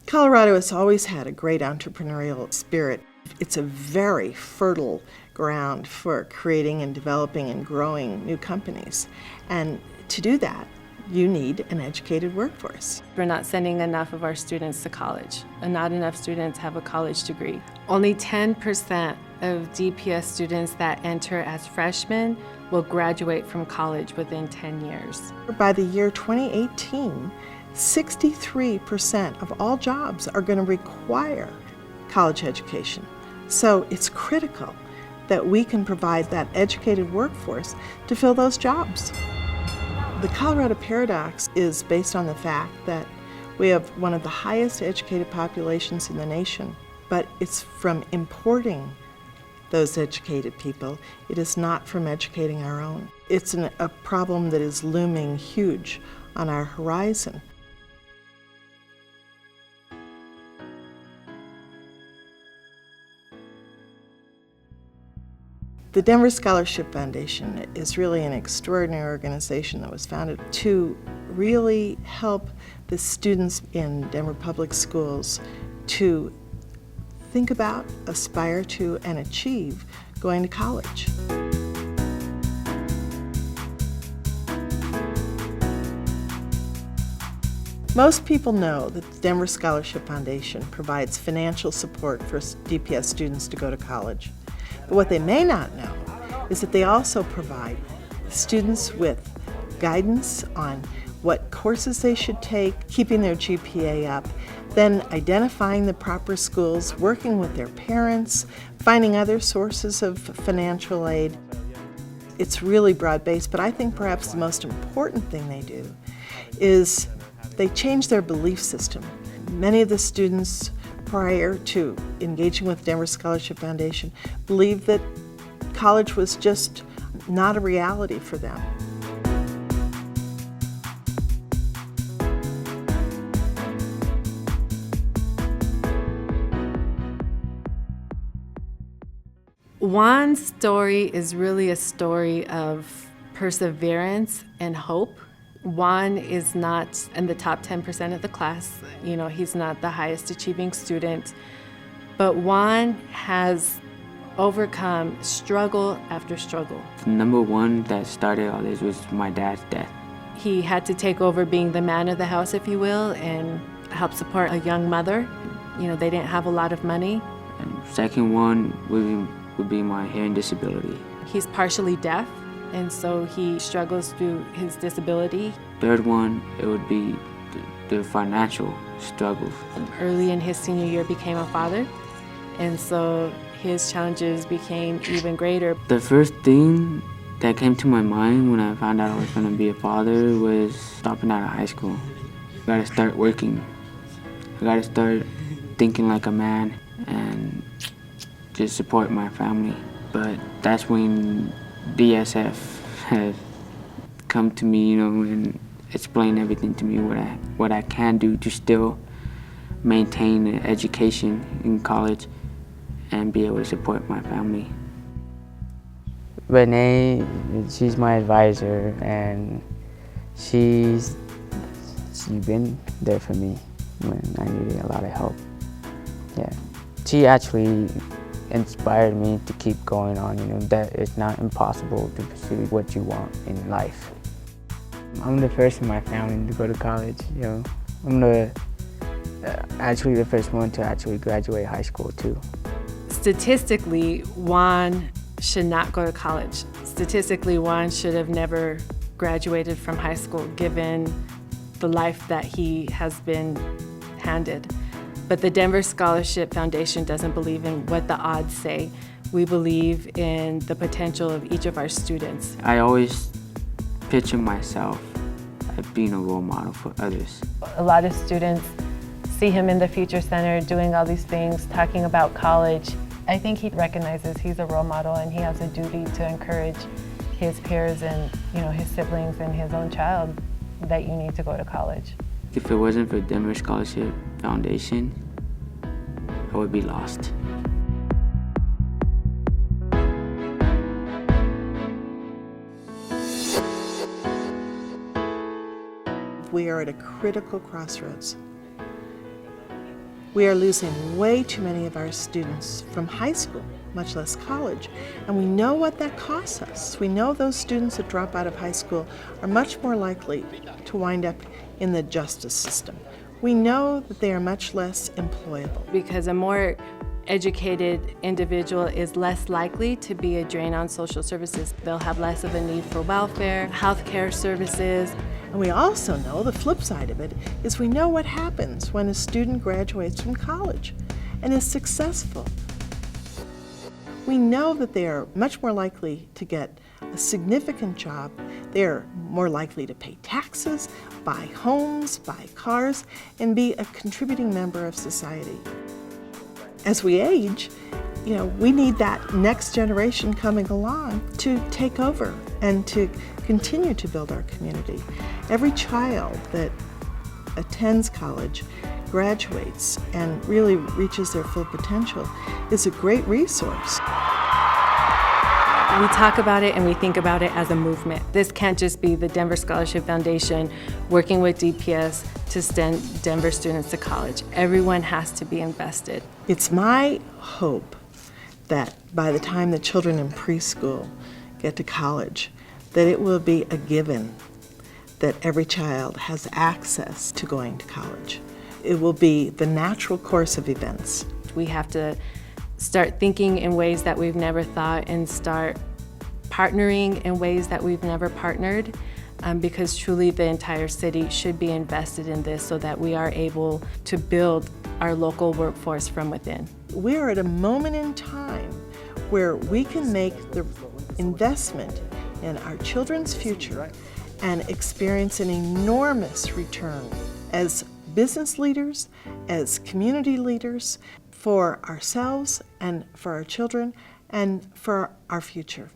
Colorado has always had a great entrepreneurial spirit. It's a very fertile ground for creating and developing and growing new companies. And to do that, you need an educated workforce. We're not sending enough of our students to college, and not enough students have a college degree. Only 10% of DPS students that enter as freshmen will graduate from college within 10 years. By the year 2018, 63% of all jobs are going to require college education. So it's critical that we can provide that educated workforce to fill those jobs. The Colorado paradox is based on the fact that we have one of the highest educated populations in the nation, but it's from importing those educated people. It is not from educating our own. It's a problem that is looming huge on our horizon. The Denver Scholarship Foundation is really an extraordinary organization that was founded to really help the students in Denver Public Schools to think about, aspire to, and achieve going to college. Most people know that the Denver Scholarship Foundation provides financial support for DPS students to go to college. But what they may not know is that they also provide students with guidance on what courses they should take, keeping their GPA up, then identifying the proper schools, working with their parents, finding other sources of financial aid. It's really broad-based, but I think perhaps the most important thing they do is they change their belief system. Many of the students prior to engaging with Denver Scholarship Foundation believed that college was just not a reality for them. Juan's story is really a story of perseverance and hope. Juan is not in the top 10% of the class. You know, he's not the highest achieving student, but Juan has overcome struggle after struggle. Number one that started all this was my dad's death. He had to take over being the man of the house, if you will, and help support a young mother. You know, they didn't have a lot of money. And second one would be my hearing disability. He's partially deaf, and so he struggles through his disability. Third one, it would be the financial struggles. Early in his senior year became a father, and so his challenges became even greater. The first thing that came to my mind when I found out I was going to be a father was stopping out of high school. I gotta start working. I gotta start thinking like a man and just support my family. But that's when DSF has come to me, you know, and explained everything to me, what I can do to still maintain an education in college and be able to support my family. Renee, she's my advisor, and she's been there for me when I needed a lot of help. Yeah, she actually inspired me to keep going on, you know, that it's not impossible to pursue what you want in life. I'm the first in my family to go to college, you know. I'm actually the first one to actually graduate high school too. Statistically, Juan should not go to college. Statistically, Juan should have never graduated from high school given the life that he has been handed. But the Denver Scholarship Foundation doesn't believe in what the odds say. We believe in the potential of each of our students. I always picture myself as being a role model for others. A lot of students see him in the Future Center doing all these things, talking about college. I think he recognizes he's a role model and he has a duty to encourage his peers and, you know, his siblings and his own child that you need to go to college. If it wasn't for Denver Scholarship Foundation, I would be lost. We are at a critical crossroads. We are losing way too many of our students from high school, much less college, and we know what that costs us. We know those students that drop out of high school are much more likely to wind up in the justice system. We know that they are much less employable. Because a more educated individual is less likely to be a drain on social services. They'll have less of a need for welfare, healthcare services. And we also know the flip side of it is we know what happens when a student graduates from college and is successful. We know that they are much more likely to get a significant job. They are more likely to pay taxes, buy homes, buy cars, and be a contributing member of society. As we age, we need that next generation coming along to take over and to continue to build our community. Every child that attends college, graduates, and really reaches their full potential is a great resource. We talk about it and we think about it as a movement. This can't just be the Denver Scholarship Foundation working with DPS to send Denver students to college. Everyone has to be invested. It's my hope that by the time the children in preschool get to college, that it will be a given that every child has access to going to college. It will be the natural course of events. We have to start thinking in ways that we've never thought and start partnering in ways that we've never partnered, because truly the entire city should be invested in this so that we are able to build our local workforce from within. We are at a moment in time where we can make the investment in our children's future and experience an enormous return as business leaders, as community leaders, for ourselves and for our children and for our future.